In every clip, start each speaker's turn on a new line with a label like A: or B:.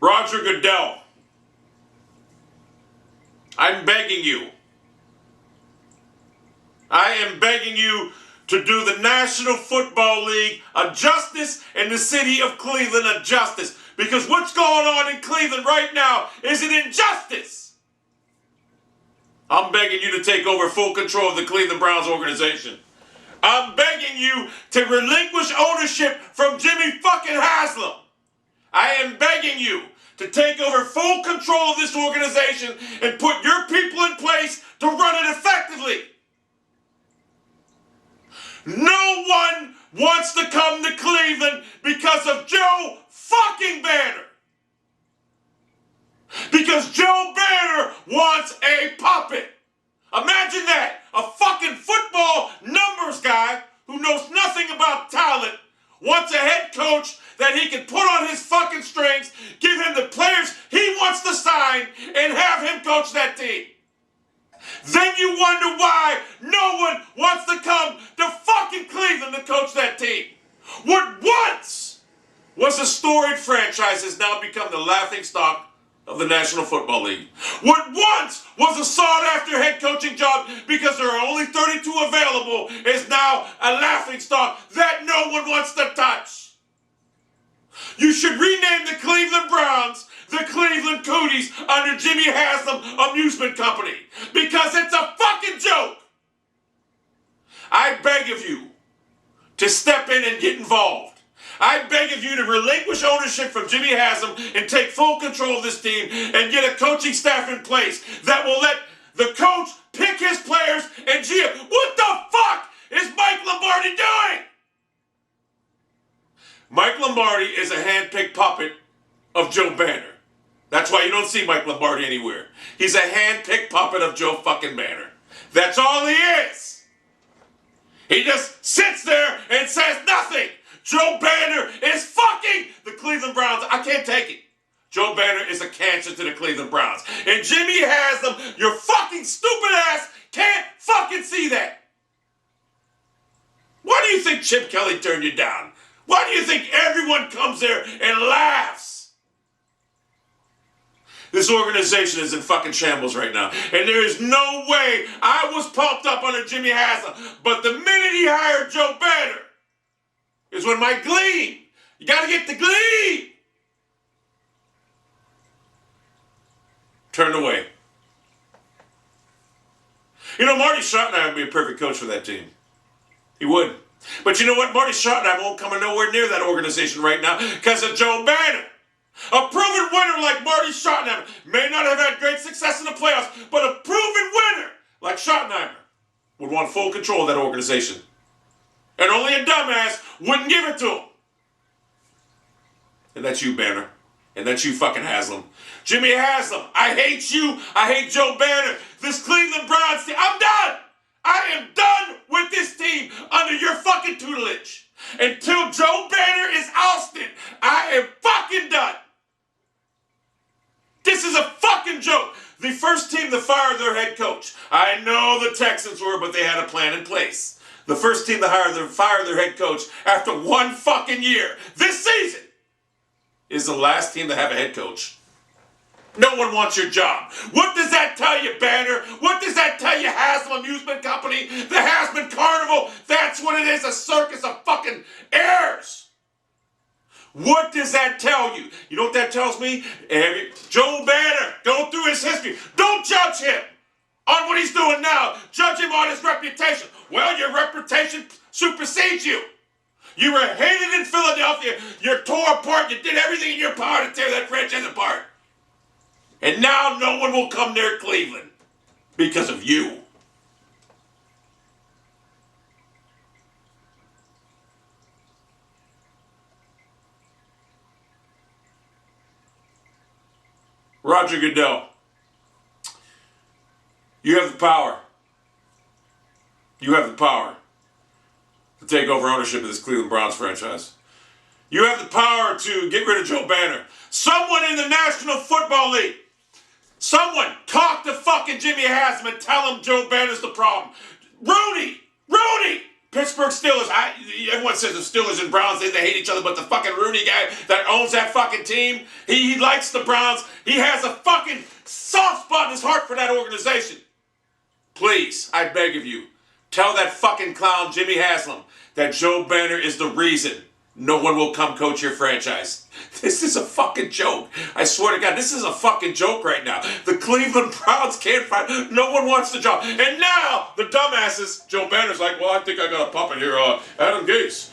A: Roger Goodell, I'm begging you. I am begging you to do the National Football League a justice and the city of Cleveland a justice. Because what's going on in Cleveland right now is an injustice. I'm begging you to take over full control of the Cleveland Browns organization. I'm begging you to relinquish ownership from Jimmy fucking HASLAM. I am begging you to take over full control of this organization and put your people in place to run it effectively. No one wants to come to Cleveland because of Joe fucking Banner. Because Joe Banner wants a puppet. Imagine that. A fucking football numbers guy who knows nothing about talent wants a head coach that he can put on his fucking strings, give him the players he wants to sign, and have him coach that team. Then you wonder why no one wants to come to fucking Cleveland to coach that team. What once was a storied franchise has now become the laughingstock of the National Football League. What once was a sought-after head coaching job because there are only 32 available is now a laughingstock that no one wants to touch. You should rename the Cleveland Browns the Cleveland Cooties under Jimmy Haslam Amusement Company because it's a fucking joke. I beg of you to step in and get involved. I beg of you to relinquish ownership from Jimmy Haslam and take full control of this team and get a coaching staff in place that will let the coach pick his players and GM. What the fuck is Mike Lombardi doing? Mike Lombardi is a hand-picked puppet of Joe Banner. That's why you don't see Mike Lombardi anywhere. He's a hand-picked puppet of Joe fucking Banner. That's all he is. He just sits there and says nothing. Joe Banner is fucking the Cleveland Browns. I can't take it. Joe Banner is a cancer to the Cleveland Browns. And Jimmy Haslam, your fucking stupid ass, can't fucking see that. Why do you think Chip Kelly turned you down? Why do you think everyone comes there and laughs? This organization is in fucking shambles right now. And there is no way I was pumped up under Jimmy Haslam. But the minute he hired Joe Banner is when my glee. You got to get the glee. Turned away. You know, Marty Schottenheimer would be a perfect coach for that team. He would. But you know what? Marty Schottenheimer won't come nowhere near that organization right now because of Joe Banner. A proven winner like Marty Schottenheimer may not have had great success in the playoffs, but a proven winner like Schottenheimer would want full control of that organization. And only a dumbass wouldn't give it to him. And that's you, Banner. And that's you, fucking Haslam. Jimmy Haslam, I hate you. I hate Joe Banner. This Cleveland Browns team, I'm done. I am done with this team under your fucking tutelage. Until Joe Banner is ousted, I am fucking done. This is a fucking joke. The first team to fire their head coach. I know the Texans were, but they had a plan in place. The first team to fire their head coach after one fucking year this season is the last team to have a head coach. No one wants your job. What does that tell you, Banner? What does that tell you, Haslam Amusement Company? The Haslam Carnival? That's what it is, a circus of fucking heirs. What does that tell you? You know what that tells me? Joe Banner, go through his history. Don't judge him on what he's doing now. Judge him on his reputation. Well, your reputation supersedes you. You were hated in Philadelphia. You tore apart. You did everything in your power to tear that franchise apart. And now no one will come near Cleveland because of you. Roger Goodell, you have the power. You have the power to take over ownership of this Cleveland Browns franchise. You have the power to get rid of Joe Banner. Someone in the National Football League, someone talk to fucking Jimmy Haslam and tell him Joe Banner's the problem. Rudy, Pittsburgh Steelers, everyone says the Steelers and Browns, they hate each other, but the fucking Rooney guy that owns that fucking team, he likes the Browns. He has a fucking soft spot in his heart for that organization. Please, I beg of you, tell that fucking clown Jimmy Haslam that Joe Banner is the reason no one will come coach your franchise. This is a fucking joke. I swear to God, this is a fucking joke right now. The Cleveland Browns can't find, no one wants the job. And now, the dumbasses, Joe Banner's like, well, I think I got a puppet here, Adam Gase.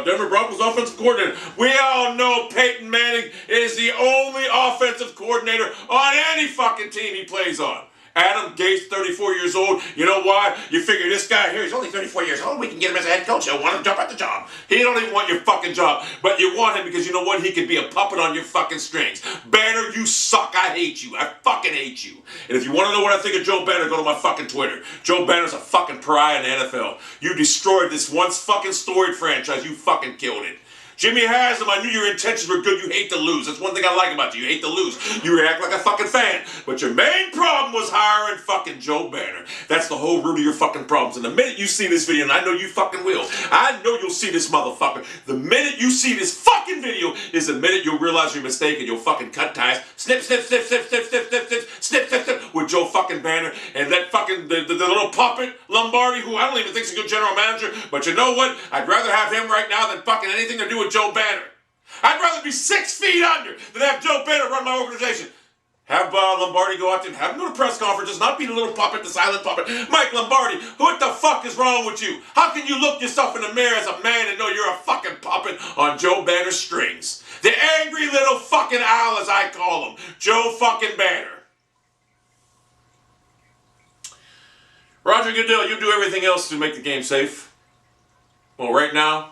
A: Denver Broncos offensive coordinator. We all know Peyton Manning is the only offensive coordinator on any fucking team he plays on. Adam Gase, 34 years old. You know why? You figure this guy here, he's only 34 years old. We can get him as a head coach. He'll want to jump at the job. He don't even want your fucking job. But you want him because you know what? He could be a puppet on your fucking strings. Banner, you suck. I hate you. I fucking hate you. And if you want to know what I think of Joe Banner, go to my fucking Twitter. Joe Banner's a fucking pariah in the NFL. You destroyed this once fucking storied franchise. You fucking killed it. Jimmy Haslam, I knew your intentions were good. You hate to lose. That's one thing I like about you. You hate to lose. You react like a fucking fan. But your main problem was hiring fucking Joe Banner. That's the whole root of your fucking problems. And the minute you see this video, and I know you fucking will, I know you'll see this motherfucker. The minute you see this fucking video is the minute you'll realize your mistake and you'll fucking cut ties. Snip, snip, snip, snip, snip, snip, snip, snip, snip, snip, snip, with Joe fucking Banner and that fucking, the little puppet, Lombardi, who I don't even think is a good general manager. But you know what? I'd rather have him right now than fucking anything to do with Joe Banner. I'd rather be 6 feet under than have Joe Banner run my organization. Have Lombardi go out there and have him go to press conferences, not be the little puppet, the silent puppet. Mike Lombardi, what the fuck is wrong with you? How can you look yourself in the mirror as a man and know you're a fucking puppet on Joe Banner's strings? The angry little fucking owl, as I call him, Joe fucking Banner. Roger Goodell, you do everything else to make the game safe. Well, right now,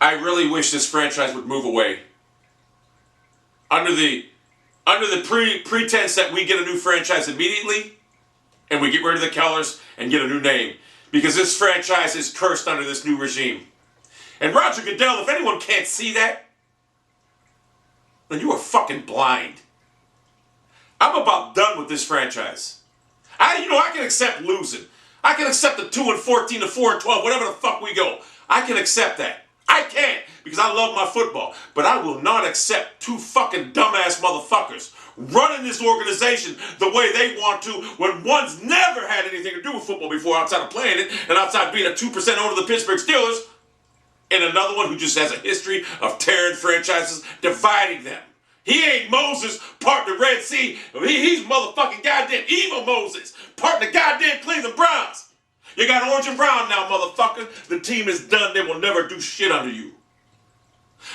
A: I really wish this franchise would move away. Under the pretense that we get a new franchise immediately, and we get rid of the Kellers and get a new name. Because this franchise is cursed under this new regime. And Roger Goodell, if anyone can't see that, then you are fucking blind. I'm about done with this franchise. I can accept losing. I can accept the 2-14, the 4-12, whatever the fuck we go. I can accept that. I can't, because I love my football. But I will not accept two fucking dumbass motherfuckers running this organization the way they want to when one's never had anything to do with football before outside of playing it and outside being a 2% owner of the Pittsburgh Steelers, and another one who just has a history of tearing franchises, dividing them. He ain't Moses parting the Red Sea. He's motherfucking goddamn evil Moses parting the goddamn Cleveland Browns. You got orange and brown now, motherfucker. The team is done. They will never do shit under you.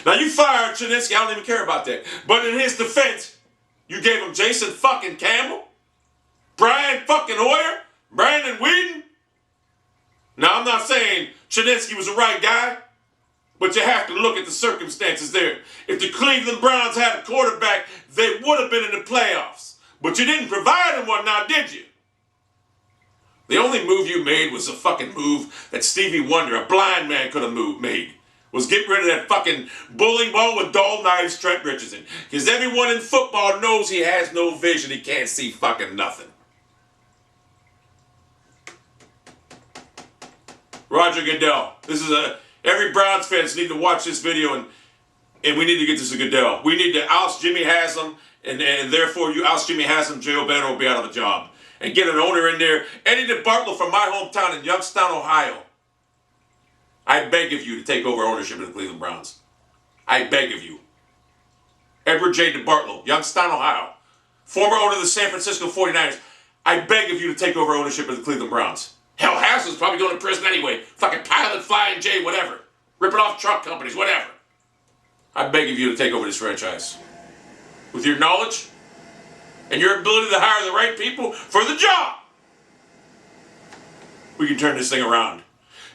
A: Now, you fired Chinesky. I don't even care about that. But in his defense, you gave him Jason fucking Campbell, Brian fucking Hoyer, Brandon Whedon. Now, I'm not saying Chinesky was the right guy, but you have to look at the circumstances there. If the Cleveland Browns had a quarterback, they would have been in the playoffs. But you didn't provide them one now, did you? The only move you made was a fucking move that Stevie Wonder, a blind man, could have made. Was get rid of that fucking bowling ball with dull knives Trent Richardson. Because everyone in football knows he has no vision. He can't see fucking nothing. Roger Goodell. Every Browns fans need to watch this video and we need to get this to Goodell. We need to oust Jimmy Haslam and therefore you oust Jimmy Haslam, Joe Banner will be out of a job. And get an owner in there. Eddie DeBartolo from my hometown in Youngstown, Ohio. I beg of you to take over ownership of the Cleveland Browns. I beg of you. Edward J. DeBartolo, Youngstown, Ohio. Former owner of the San Francisco 49ers. I beg of you to take over ownership of the Cleveland Browns. Hell, Haslam's probably going to prison anyway. Fucking Pilot, Flying J, whatever. Ripping off truck companies, whatever. I beg of you to take over this franchise. With your knowledge and your ability to hire the right people for the job, we can turn this thing around.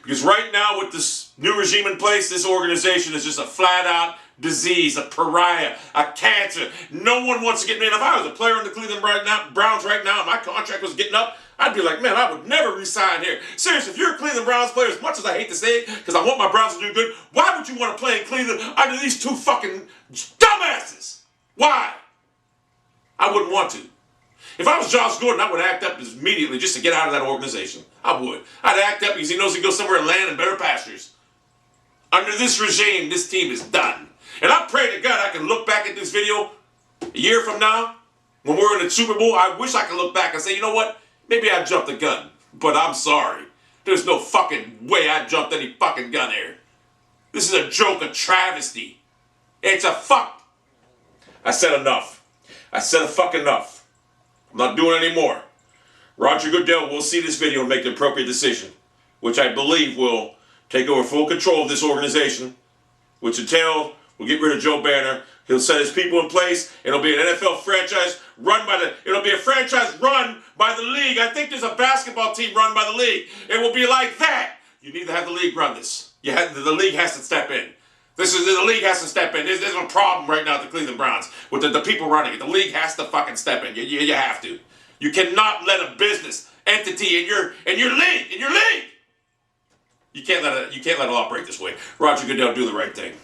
A: Because right now, with this new regime in place, this organization is just a flat-out disease, a pariah, a cancer. No one wants to get me. And if I was a player in the Cleveland Browns right now and my contract was getting up, I'd be like, man, I would never resign here. Seriously, if you're a Cleveland Browns player, as much as I hate to say it, because I want my Browns to do good, why would you want to play in Cleveland under these two fucking dumbasses? Why? I wouldn't want to. If I was Josh Gordon, I would act up immediately just to get out of that organization. I would. I'd act up because he knows he goes somewhere and land in better pastures. Under this regime, this team is done. And I pray to God I can look back at this video a year from now, when we're in the Super Bowl. I wish I could look back and say, you know what? Maybe I jumped the gun. But I'm sorry. There's no fucking way I jumped any fucking gun here. This is a joke, a travesty. It's a fuck. I said enough. I said a fuck enough. I'm not doing any more. Roger Goodell will see this video and make the appropriate decision, which I believe will take over full control of this organization, which entails will get rid of Joe Banner. He'll set his people in place. It'll be an NFL franchise run by the. It'll be a franchise run by the league. I think there's a basketball team run by the league. It will be like that. You need to have the league run this. The league has to step in. The league has to step in. There's a problem right now at the Cleveland Browns with the people running it. The league has to fucking step in. You have to. You cannot let a business entity in your league. You can't let it operate this way. Roger Goodell, do the right thing.